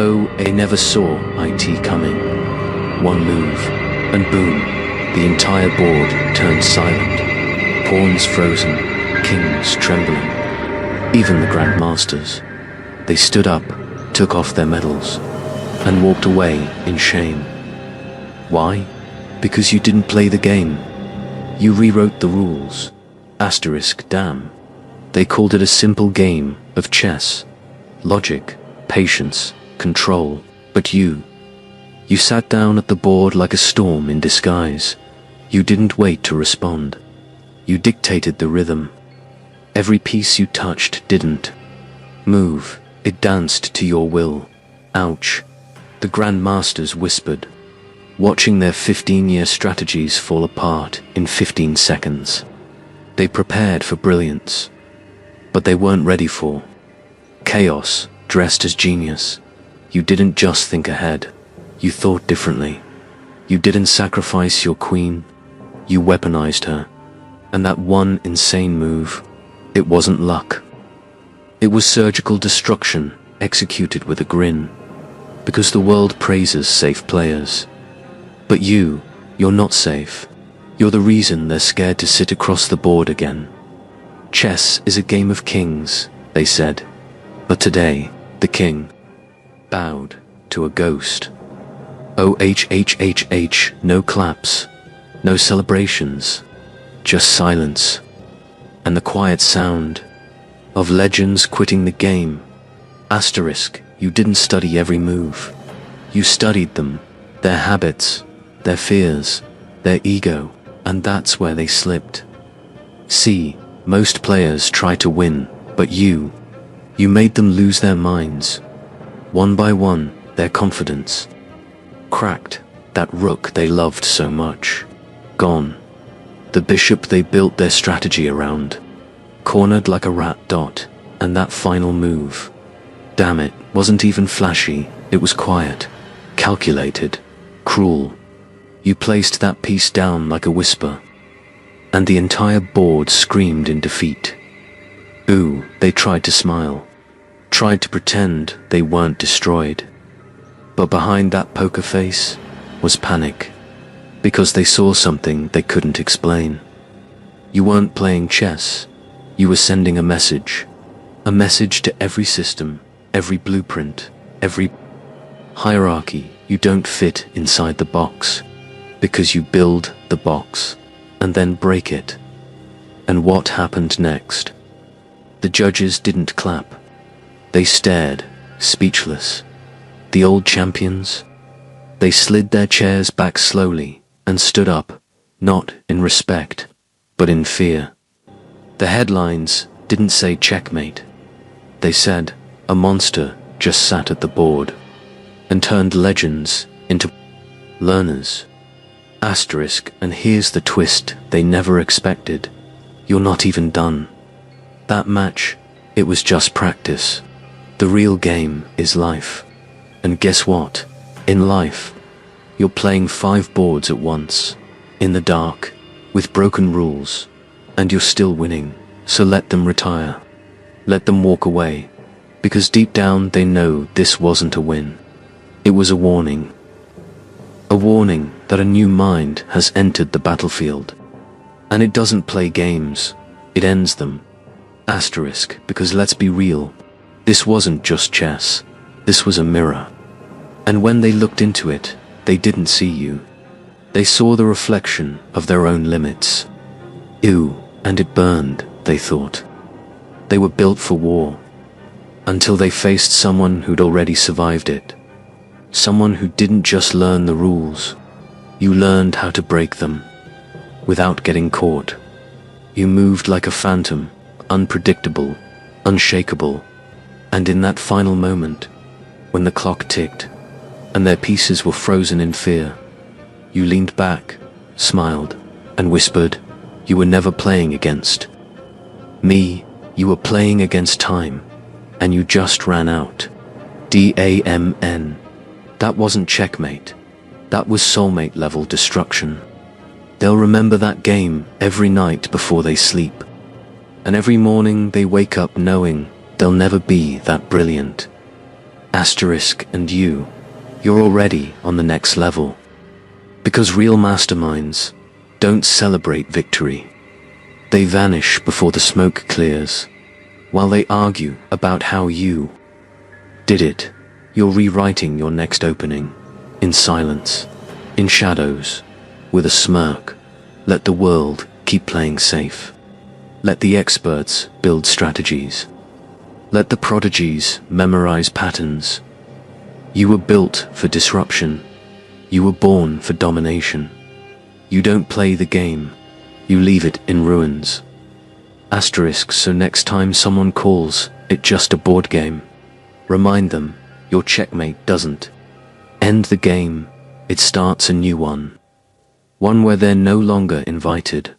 Oh, I never saw IT coming. One move, and boom, the entire board turned silent. Pawns frozen, kings trembling. Even the grandmasters. They stood up, took off their medals, and walked away in shame. Why? Because you didn't play the game. You rewrote the rules. Asterisk, damn. They called it a simple game of chess. Logic, patience, control. But you sat down at the board like a storm in disguise. You didn't wait to respond. You dictated the rhythm. Every piece you touched didn't move. It danced to your will. Ouch. The grandmasters whispered, watching their 15-year strategies fall apart in 15 seconds. They prepared for brilliance, but they weren't ready for chaos dressed as genius. You didn't just think ahead, you thought differently. You didn't sacrifice your queen, you weaponized her. And that one insane move, it wasn't luck. It was surgical destruction executed with a grin, because the world praises safe players. But you're not safe. You're the reason they're scared to sit across the board again. Chess is a game of kings, they said. But today, the king bowed to a ghost. Oh, no claps, no celebrations, just silence, and the quiet sound of legends quitting the game. Asterisk, you didn't study every move. You studied them, their habits, their fears, their ego, and that's where they slipped. See, most players try to win, but you made them lose their minds. One by one, their confidence cracked. That rook they loved so much, gone. The bishop they built their strategy around, cornered like a rat dot. And that final move, damn it, wasn't even flashy. It was quiet, calculated, cruel. You placed that piece down like a whisper, and the entire board screamed in defeat. Ooh, they tried to smile, tried to pretend they weren't destroyed. But behind that poker face was panic, because they saw something they couldn't explain. You weren't playing chess, you were sending a message to every system, every blueprint, every hierarchy. You don't fit inside the box, because you build the box and then break it. And what happened next? The judges didn't clap. They stared, speechless. The old champions, they slid their chairs back slowly and stood up, not in respect, but in fear. The headlines didn't say checkmate. They said, a monster just sat at the board and turned legends into learners. Asterisk, and here's the twist they never expected. You're not even done. That match, it was just practice. The real game is life. And guess what? In life, you're playing 5 boards at once, in the dark, with broken rules, and you're still winning. So let them retire. Let them walk away, because deep down they know this wasn't a win. It was a warning. A warning that a new mind has entered the battlefield. And it doesn't play games, it ends them. Asterisk, because let's be real, this wasn't just chess, this was a mirror. And when they looked into it, they didn't see you. They saw the reflection of their own limits. Ew, and it burned, they thought. They were built for war, until they faced someone who'd already survived it. Someone who didn't just learn the rules. You learned how to break them, without getting caught. You moved like a phantom, unpredictable, unshakable. And in that final moment, when the clock ticked, and their pieces were frozen in fear, you leaned back, smiled, and whispered, you were never playing against me, you were playing against time, and you just ran out. DAMN. That wasn't checkmate. That was soulmate level destruction. They'll remember that game every night before they sleep. And every morning they wake up knowing they'll never be that brilliant. Asterisk and you're already on the next level. Because real masterminds don't celebrate victory. They vanish before the smoke clears, while they argue about how you did it. You're rewriting your next opening, in silence, in shadows, with a smirk. Let the world keep playing safe. Let the experts build strategies. Let the prodigies memorize patterns. You were built for disruption. You were born for domination. You don't play the game. You leave it in ruins. Asterisk, so next time someone calls it just a board game, remind them your checkmate doesn't end the game, it starts a new one. One where they're no longer invited.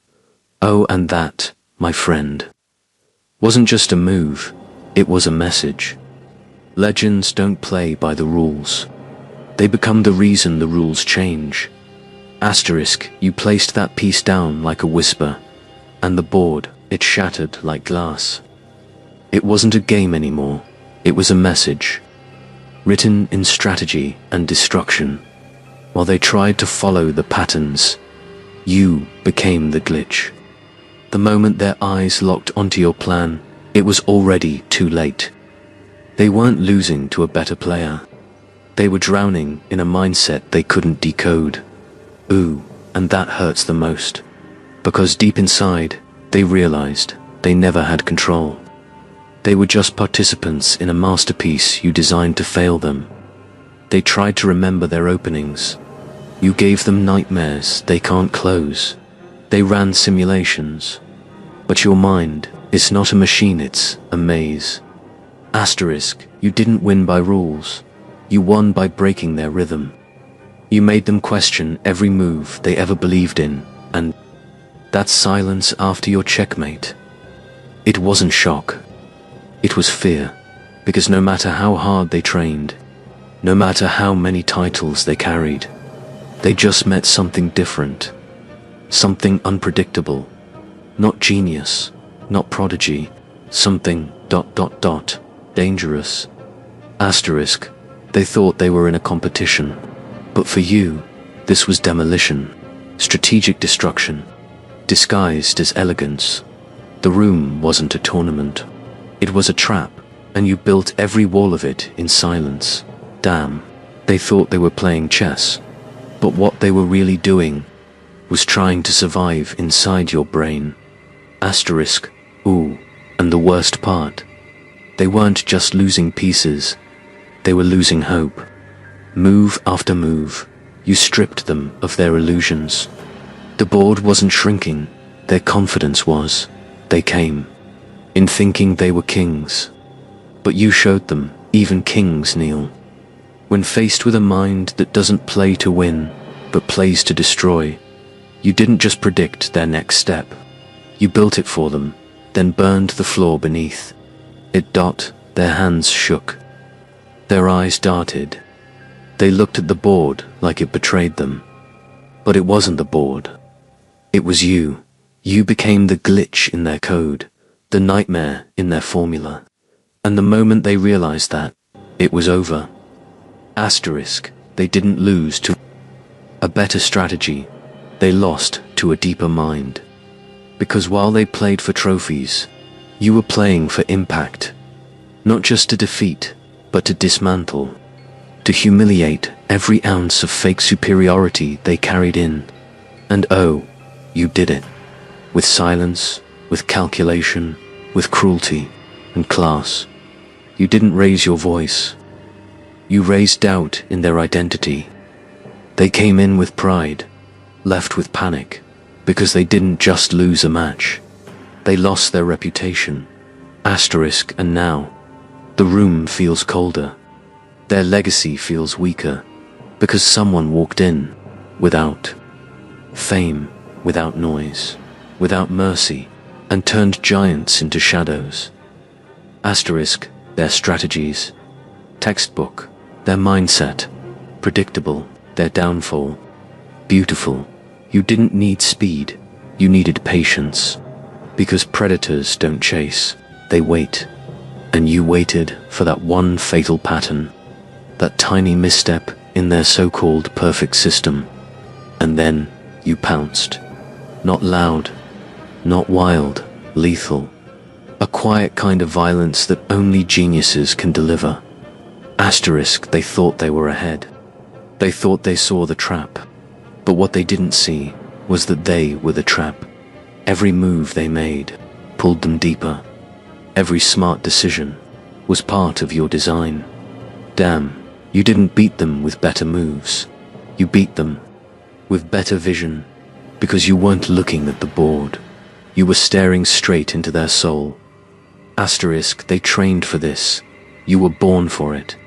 Oh, and that, my friend, wasn't just a move, it was a message. Legends don't play by the rules. They become the reason the rules change. Asterisk, you placed that piece down like a whisper, and the board, it shattered like glass. It wasn't a game anymore, it was a message, written in strategy and destruction. While they tried to follow the patterns, you became the glitch. The moment their eyes locked onto your plan, it was already too late. They weren't losing to a better player. They were drowning in a mindset they couldn't decode. Ooh, and that hurts the most. Because deep inside, they realized they never had control. They were just participants in a masterpiece you designed to fail them. They tried to remember their openings. You gave them nightmares they can't close. They ran simulations. But your mind is not a machine, it's a maze. Asterisk, you didn't win by rules. You won by breaking their rhythm. You made them question every move they ever believed in, and that silence after your checkmate. It wasn't shock. It was fear, because no matter how hard they trained, no matter how many titles they carried, they just met something different, something unpredictable, not genius, not prodigy, something ... dangerous. Asterisk, they thought they were in a competition, but for you, this was demolition, strategic destruction, disguised as elegance. The room wasn't a tournament. It was a trap, and you built every wall of it in silence. Damn, they thought they were playing chess, but what they were really doing was trying to survive inside your brain. Asterisk, ooh, and the worst part, they weren't just losing pieces, they were losing hope. Move after move, you stripped them of their illusions. The board wasn't shrinking, their confidence was. They came in thinking they were kings. But you showed them, even kings kneel. When faced with a mind that doesn't play to win, but plays to destroy, you didn't just predict their next step. You built it for them, then burned the floor beneath. Their hands shook. Their eyes darted. They looked at the board like it betrayed them. But it wasn't the board. It was you. You became the glitch in their code, the nightmare in their formula. And the moment they realized that, it was over. Asterisk, they didn't lose to a better strategy. They lost to a deeper mind. Because while they played for trophies, you were playing for impact. Not just to defeat, but to dismantle. To humiliate every ounce of fake superiority they carried in. And oh, you did it. With silence, with calculation, with cruelty and class. You didn't raise your voice. You raised doubt in their identity. They came in with pride, left with panic, because they didn't just lose a match. They lost their reputation. Asterisk, and now, the room feels colder. Their legacy feels weaker, because someone walked in, without fame, without noise, without mercy, and turned giants into shadows. Asterisk, their strategies, textbook, their mindset, predictable, their downfall, beautiful. You didn't need speed, you needed patience. Because predators don't chase, they wait. And you waited for that one fatal pattern. that tiny misstep in their so-called perfect system. And then you pounced. Not loud, not wild, lethal. A quiet kind of violence that only geniuses can deliver. Asterisk, they thought they were ahead. They thought they saw the trap. But what they didn't see was that they were the trap. Every move they made pulled them deeper. Every smart decision was part of your design. Damn, you didn't beat them with better moves. You beat them with better vision, because you weren't looking at the board. You were staring straight into their soul. Asterisk, they trained for this. You were born for it.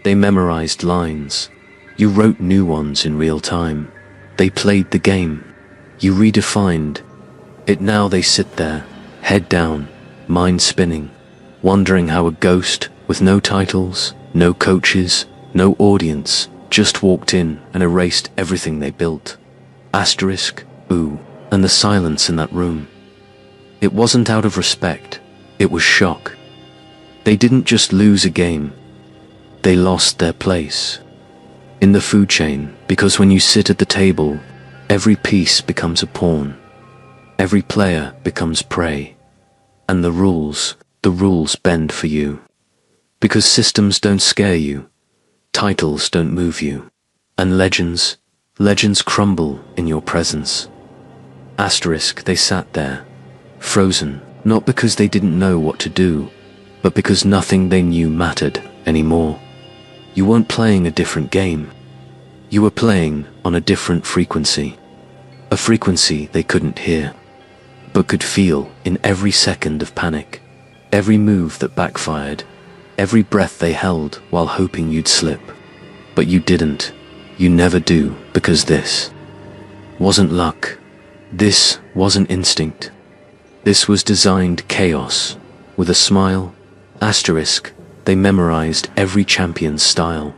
They memorized lines. You wrote new ones in real time. They played the game. You redefined it. Now they sit there, head down, mind spinning, wondering how a ghost with no titles, no coaches, no audience, just walked in and erased everything they built. Asterisk, ooh, and the silence in that room. It wasn't out of respect, it was shock. They didn't just lose a game, they lost their place in the food chain, because when you sit at the table, every piece becomes a pawn. Every player becomes prey. And the rules bend for you. Because systems don't scare you, titles don't move you, and legends crumble in your presence. Asterisk, they sat there, frozen, not because they didn't know what to do, but because nothing they knew mattered anymore. You weren't playing a different game. You were playing on a different frequency. A frequency they couldn't hear, but could feel in every second of panic, every move that backfired, every breath they held while hoping you'd slip. But you didn't. You never do, because this wasn't luck. This wasn't instinct. This was designed chaos. With a smile, asterisk, they memorized every champion's style.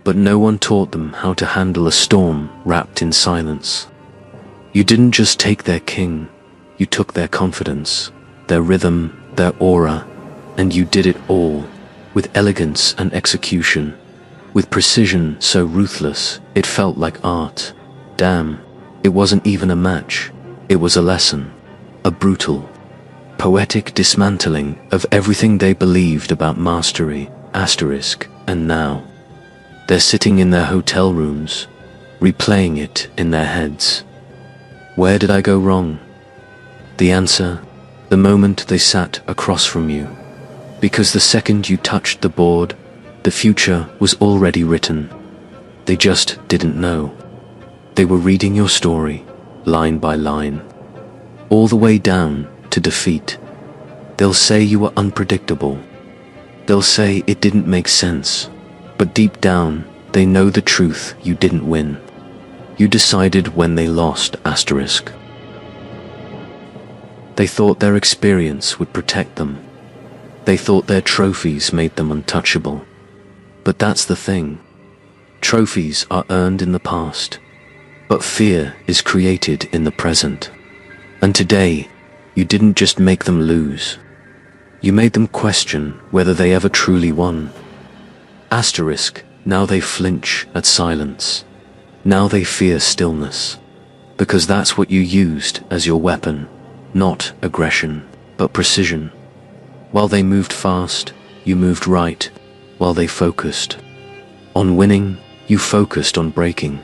But no one taught them how to handle a storm wrapped in silence. You didn't just take their king, you took their confidence, their rhythm, their aura, and you did it all, with elegance and execution, with precision so ruthless it felt like art. Damn, it wasn't even a match, it was a lesson, a brutal, poetic dismantling of everything they believed about mastery, asterisk, and now they're sitting in their hotel rooms, replaying it in their heads. Where did I go wrong? The answer, the moment they sat across from you. Because the second you touched the board, the future was already written. They just didn't know. They were reading your story, line by line, all the way down to defeat. They'll say you were unpredictable. They'll say it didn't make sense. But deep down, they know the truth: you didn't win. You decided when they lost, asterisk. They thought their experience would protect them. They thought their trophies made them untouchable. But that's the thing. Trophies are earned in the past, but fear is created in the present. And today, you didn't just make them lose. You made them question whether they ever truly won. Asterisk, now they flinch at silence. Now they fear stillness. Because that's what you used as your weapon. Not aggression, but precision. While they moved fast, you moved right. While they focused on winning, you focused on breaking.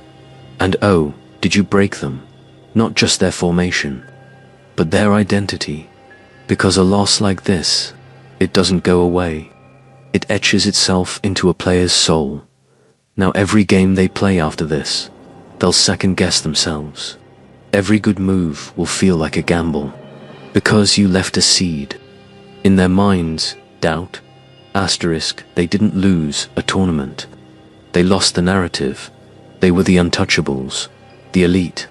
And oh, did you break them? Not just their formation, but their identity. Because a loss like this, it doesn't go away. It etches itself into a player's soul. Now every game they play after this, they'll second-guess themselves. Every good move will feel like a gamble, because you left a seed. In their minds, doubt, asterisk, they didn't lose a tournament. They lost the narrative. They were the untouchables, the elite,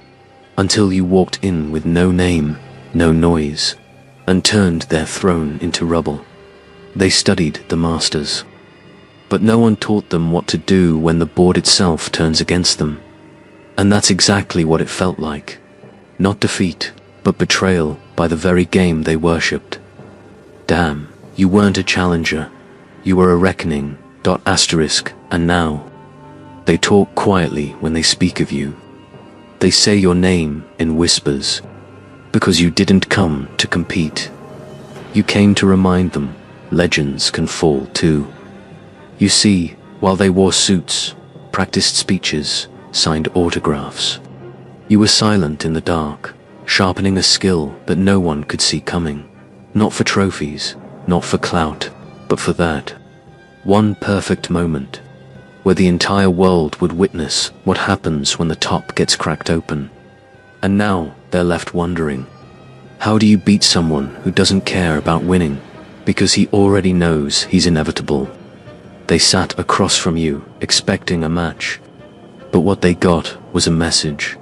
until you walked in with no name, no noise, and turned their throne into rubble. They studied the masters, but no one taught them what to do when the board itself turns against them. And that's exactly what it felt like. Not defeat, but betrayal by the very game they worshipped. Damn, you weren't a challenger. You were a reckoning, Asterisk, and now, they talk quietly when they speak of you. They say your name in whispers, because you didn't come to compete. You came to remind them legends can fall too. You see, while they wore suits, practiced speeches, signed autographs, you were silent in the dark, sharpening a skill that no one could see coming. Not for trophies, not for clout, but for that one perfect moment where the entire world would witness what happens when the top gets cracked open. And now they're left wondering, how do you beat someone who doesn't care about winning because he already knows he's inevitable? They sat across from you expecting a match, but what they got was a message,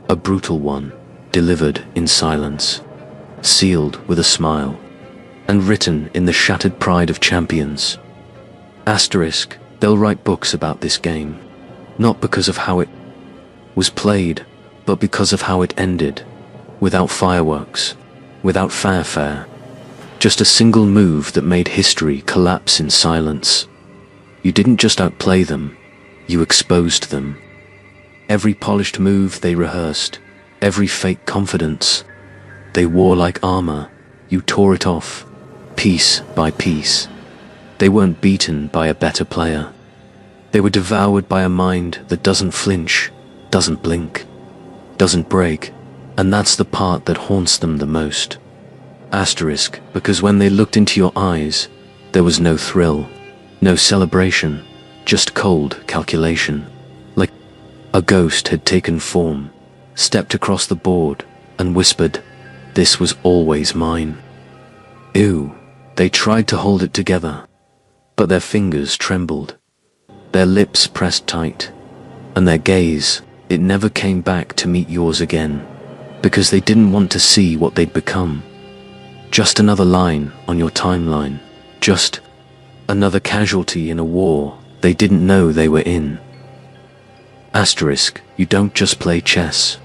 a brutal one, delivered in silence, sealed with a smile, and written in the shattered pride of champions. Asterisk, they'll write books about this game, not because of how it was played, but because of how it ended, without fireworks, without fanfare, just a single move that made history collapse in silence. You didn't just outplay them, you exposed them. Every polished move they rehearsed, every fake confidence they wore like armor, you tore it off, piece by piece. They weren't beaten by a better player. They were devoured by a mind that doesn't flinch, doesn't blink, doesn't break, and that's the part that haunts them the most. Asterisk, because when they looked into your eyes, there was no thrill, no celebration, just cold calculation. Like a ghost had taken form, stepped across the board, and whispered, "This was always mine." Ew, they tried to hold it together, but their fingers trembled, their lips pressed tight, and their gaze, it never came back to meet yours again, because they didn't want to see what they'd become. Just another line on your timeline, just another casualty in a war they didn't know they were in. Asterisk, you don't just play chess.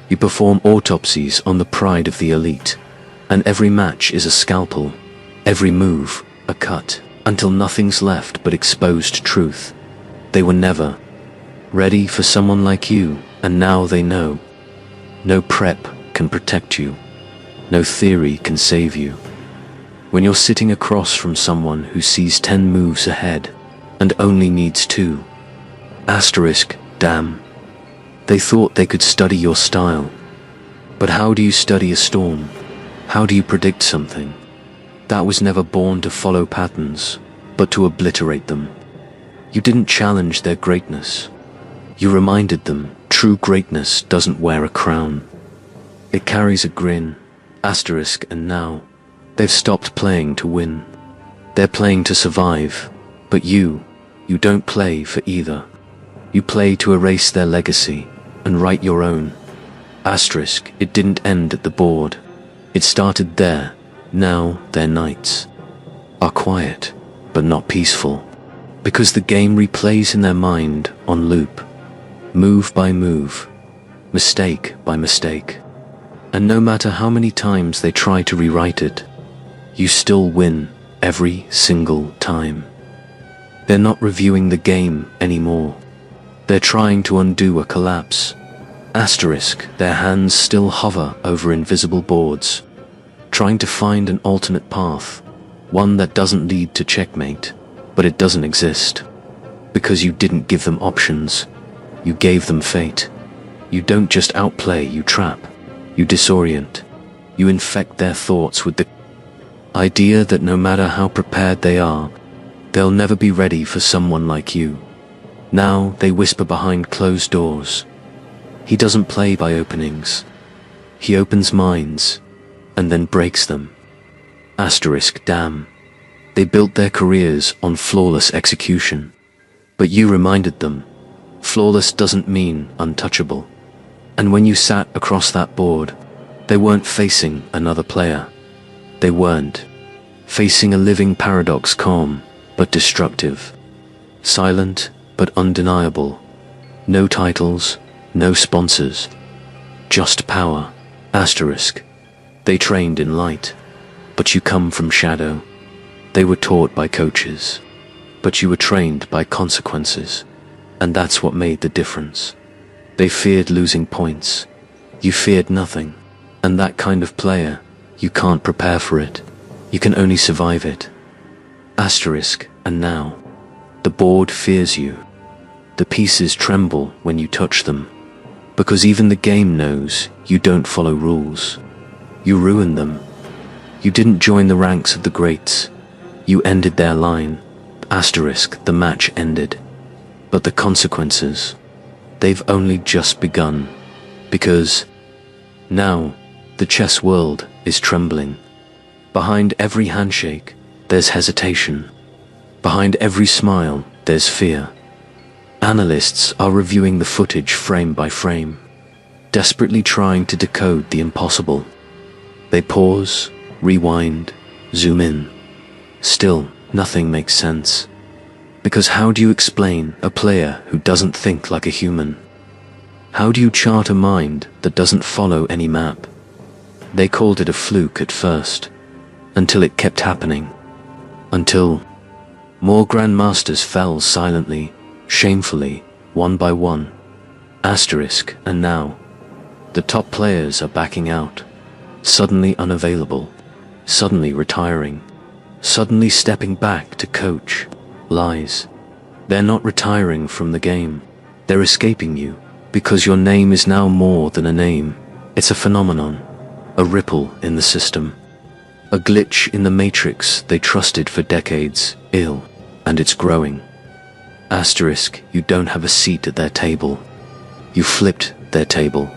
You perform autopsies on the pride of the elite, and every match is a scalpel, every move a cut, until nothing's left but exposed truth. They were never ready for someone like you, and now they know. No prep can protect you. No theory can save you. When you're sitting across from someone who sees 10 moves ahead and only needs 2. Asterisk, damn. They thought they could study your style. But how do you study a storm? How do you predict something that was never born to follow patterns, but to obliterate them? You didn't challenge their greatness. You reminded them true greatness doesn't wear a crown. It carries a grin. Asterisk, and now they've stopped playing to win. They're playing to survive, but you don't play for either. You play to erase their legacy and write your own. Asterisk, it didn't end at the board. It started there. Now their nights are quiet, but not peaceful, because the game replays in their mind on loop, move by move, mistake by mistake. And no matter how many times they try to rewrite it, you still win every single time. They're not reviewing the game anymore. They're trying to undo a collapse. Asterisk, their hands still hover over invisible boards, trying to find an alternate path, one that doesn't lead to checkmate, but it doesn't exist. Because you didn't give them options, you gave them fate. You don't just outplay, you trap. You disorient. You infect their thoughts with the idea that no matter how prepared they are, they'll never be ready for someone like you. Now they whisper behind closed doors. He doesn't play by openings. He opens minds, and then breaks them. Asterisk, damn. They built their careers on flawless execution. But you reminded them, flawless doesn't mean untouchable. And when you sat across that board, they weren't facing another player. They weren't facing a living paradox, calm but destructive, silent but undeniable. No titles, no sponsors, just power. Asterisk, they trained in light, but you come from shadow. They were taught by coaches, but you were trained by consequences, and that's what made the difference. They feared losing points. You feared nothing, and that kind of player, you can't prepare for it. You can only survive it. Asterisk, and now, the board fears you. The pieces tremble when you touch them, because even the game knows you don't follow rules. You ruined them. You didn't join the ranks of the greats. You ended their line. Asterisk, the match ended. But the consequences, they've only just begun. Because now, the chess world is trembling. Behind every handshake, there's hesitation. Behind every smile, there's fear. Analysts are reviewing the footage frame by frame, desperately trying to decode the impossible. They pause, rewind, zoom in. Still, nothing makes sense. Because how do you explain a player who doesn't think like a human? How do you chart a mind that doesn't follow any map? They called it a fluke at first, until it kept happening. Until more grandmasters fell silently, shamefully, one by one. Asterisk, and now, the top players are backing out, suddenly unavailable, suddenly retiring, suddenly stepping back to coach. Lies. They're not retiring from the game. They're escaping you, because your name is now more than a name. It's a phenomenon, a ripple in the system, a glitch in the matrix they trusted for decades, and it's growing. Asterisk, you don't have a seat at their table. You flipped their table.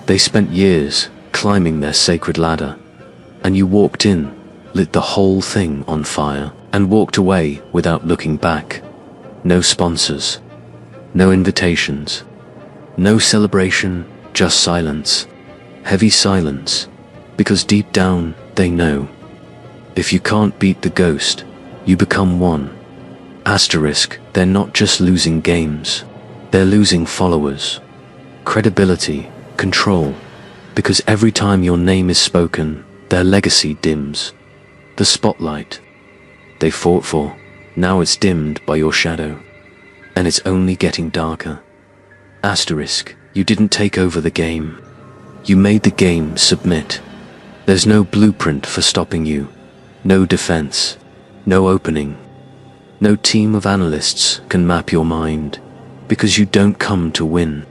They spent years climbing their sacred ladder, and you walked in, lit the whole thing on fire, and walked away without looking back. No sponsors, no invitations, no celebration, just silence. Heavy silence, because deep down they know. If you can't beat the ghost, you become one. Asterisk, they're not just losing games, they're losing followers, credibility, control, because every time your name is spoken, their legacy dims. The spotlight they fought for, now it's dimmed by your shadow, and it's only getting darker. Asterisk, you didn't take over the game. You made the game submit. There's no blueprint for stopping you, no defense, no opening. No team of analysts can map your mind, because you don't come to win.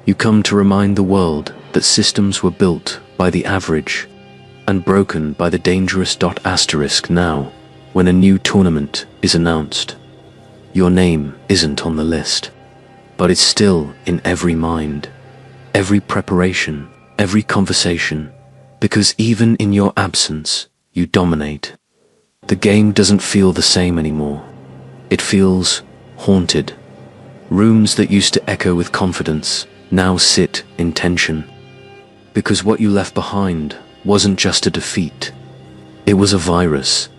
You come to remind the world that systems were built by the average and broken by the dangerous. Asterisk, now, when a new tournament is announced, your name isn't on the list, but it's still in every mind, every preparation, every conversation, because even in your absence, you dominate. The game doesn't feel the same anymore. It feels haunted. Rooms that used to echo with confidence now sit in tension. Because what you left behind wasn't just a defeat. It was a virus,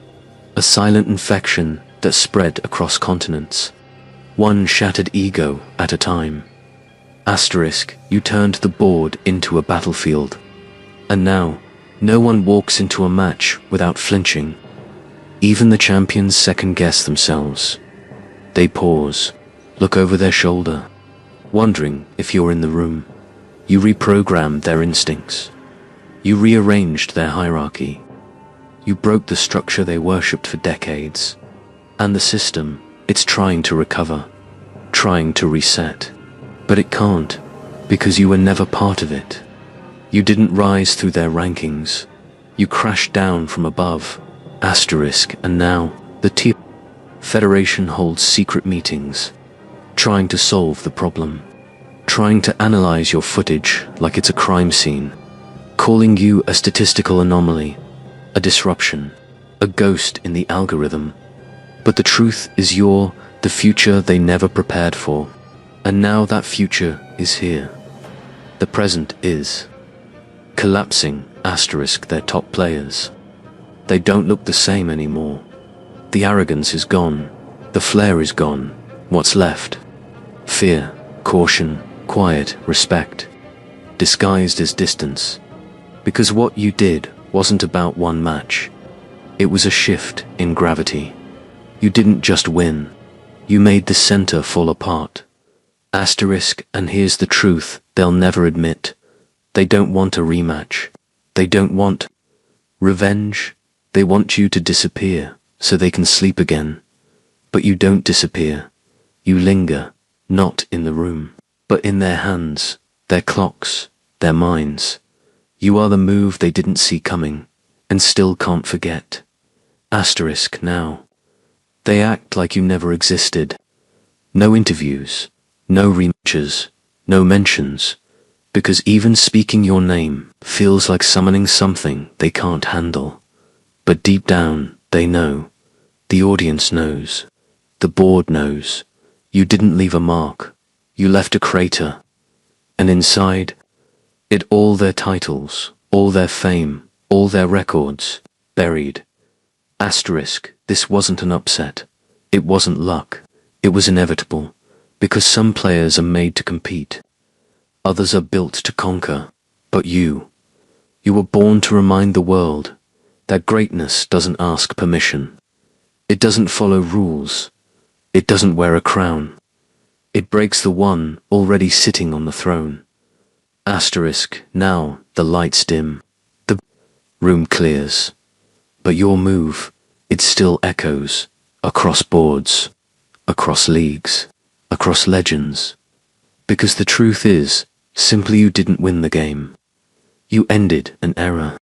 a silent infection that spread across continents, one shattered ego at a time. Asterisk, you turned the board into a battlefield. And now, no one walks into a match without flinching. Even the champions second-guess themselves. They pause, look over their shoulder, wondering if you're in the room. You reprogrammed their instincts. You rearranged their hierarchy. You broke the structure they worshipped for decades. And the system, it's trying to recover, trying to reset. But it can't, because you were never part of it. You didn't rise through their rankings. You crashed down from above. Asterisk, and now, the Federation holds secret meetings, trying to solve the problem, trying to analyze your footage like it's a crime scene, calling you a statistical anomaly, a disruption, a ghost in the algorithm. But the truth is you're the future they never prepared for, and now that future is here. The present is collapsing. Asterisk, their top players. They don't look the same anymore. The arrogance is gone. The flair is gone. What's left? Fear, caution, quiet, respect, disguised as distance. Because what you did wasn't about one match. It was a shift in gravity. You didn't just win. You made the center fall apart. Asterisk, and here's the truth they'll never admit. They don't want a rematch. They don't want revenge. They want you to disappear so they can sleep again. But you don't disappear. You linger, not in the room, but in their hands, their clocks, their minds. You are the move they didn't see coming and still can't forget. Asterisk now. They act like you never existed. No interviews, no rematches, no mentions, because even speaking your name feels like summoning something they can't handle. But deep down, they know. The audience knows. The board knows. You didn't leave a mark. You left a crater. And inside, it all their titles, all their fame, all their records, buried. Asterisk, this wasn't an upset. It wasn't luck. It was inevitable, because some players are made to compete. Others are built to conquer. But you were born to remind the world that greatness doesn't ask permission. It doesn't follow rules. It doesn't wear a crown. It breaks the one already sitting on the throne. Asterisk, now the lights dim. The room clears. But your move, it still echoes across boards, across leagues, across legends. Because the truth is, simply you didn't win the game. You ended an era.